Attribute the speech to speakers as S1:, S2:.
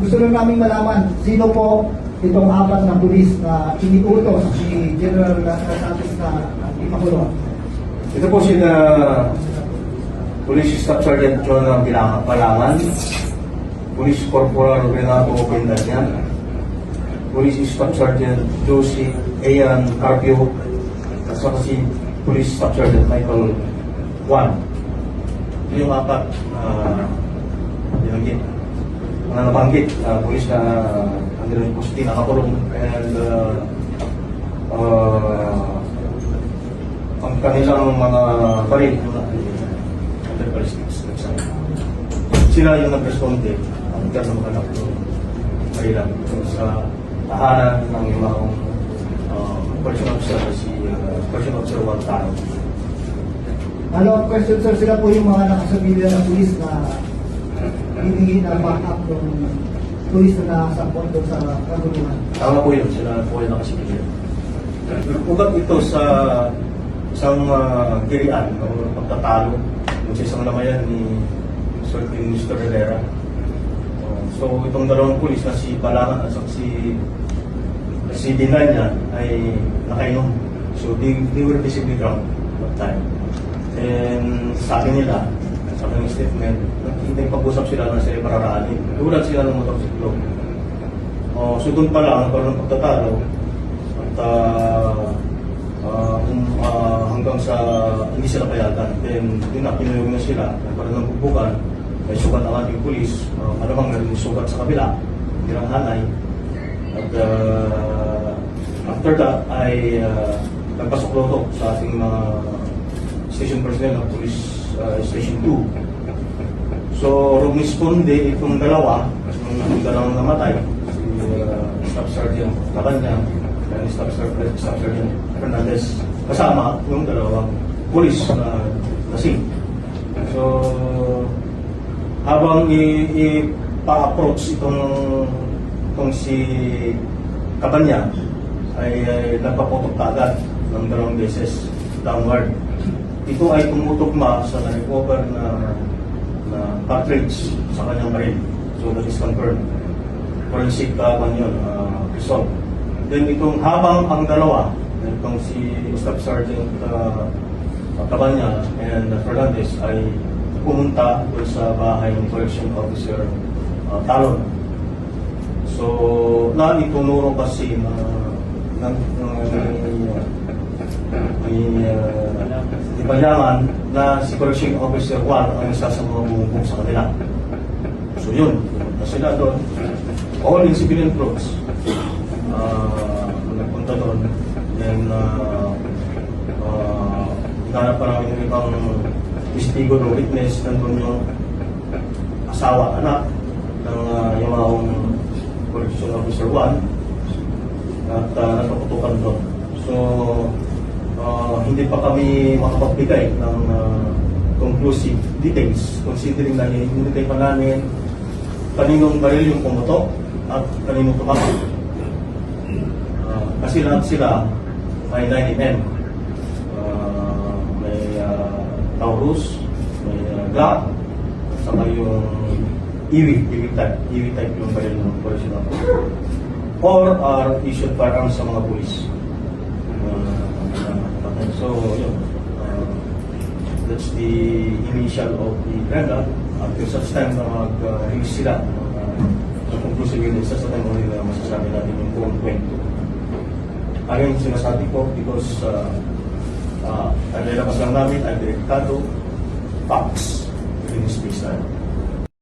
S1: Gusto lang namin malaman sino po itong apat na pulis na iniutos si General Santos na ipakulong.
S2: Ito po sila Police Staff Sergeant John Palangan, Police Corporal Renato Bendañan, Police Staff Sergeant Josie Ayan Carpio, at saka si Police Staff Sergeant Michael Juan. Ito yung apat binanggit. Mga nabanggit, police na ang positive nakakulong, and ang kanilang mga baril under ballistics. Sila yung nag-responde ang gano'n makalap ng barilan sa tahanan ng mga person officer, si person officer Wantano.
S1: Ano, question sir, sila po yung mga nakasabilan ng pulis na hiningi na backup ng pulis na nasampon doon sa kaguluhan.
S2: Tama po yun, sila po yung nakasipilan. Ugat ito sa isang girian o pagtatalo sa isang lamayan ni Mr. Herrera. So itong dalawang pulis na si Palangan at si Dinanya ay nakainom. So they were basically drunk that time. And sabi nila, sa kanyang statement, hindi pag-usap sila na sila pararaanin. Tulad sila ng motorsiklo. So doon pa lang, nagkaroon ng pagtatalo. At hanggang sa hindi sila payagan. Then pinuyog na sila, nagkaroon ng bubugan. May sugat ang ating pulis. Malamang meron yung sugat sa kabila, tirang hanay. At after that ay nagpasok loto sa ating mga station personnel ng Police Station 2. So, rumisponde itong dalawa, yung dalawang namatay, si Staff Sergeant Cabanya and Staff Sergeant Fernandez, kasama yung dalawang police na lasing. So, habang ipa-approach itong si Cabanya, ay nagpaputok agad ng dalawang beses downward. Ito ay tumutugma sa na-recover na cartridge sa kanyang baril. So that is confirmed. Forensic result. Then itong habang ang dalawa, itong si Staff Sergeant Cabanya and Fernandez ay pumunta doon sa bahay ng Correction Officer Talon. So itunuro kasi ipayaman na si Correction Officer 1 ang isa sa mga bumubuong sa kanila. So yun, na sila doon, all in civilian clothes, nagpunta doon, then hinanap pa namin yung ibang testigo ng witness, nandun yung asawa, anak ng yung Correction Officer 1 at nagpaputukan doon. So, hindi pa kami makapagbigay ng conclusive details considering na hinintay pa namin kaninong baril yung pumutok at kaninong tumakbo. Kasi lahat sila may 9mm. May Taurus, may Glock, at saka yung EW type yung baril ng Correction Officer. Or are issued firearms sa mga pulis. So, yun. That's the initial of the trend. Until such time na mag-release sila ng conclusive evidence, sa time ulit na masasabi natin yung buong kwento. Ayun yung sinasabi ko because ang lalabas lang namin ay direktado facts within this space time.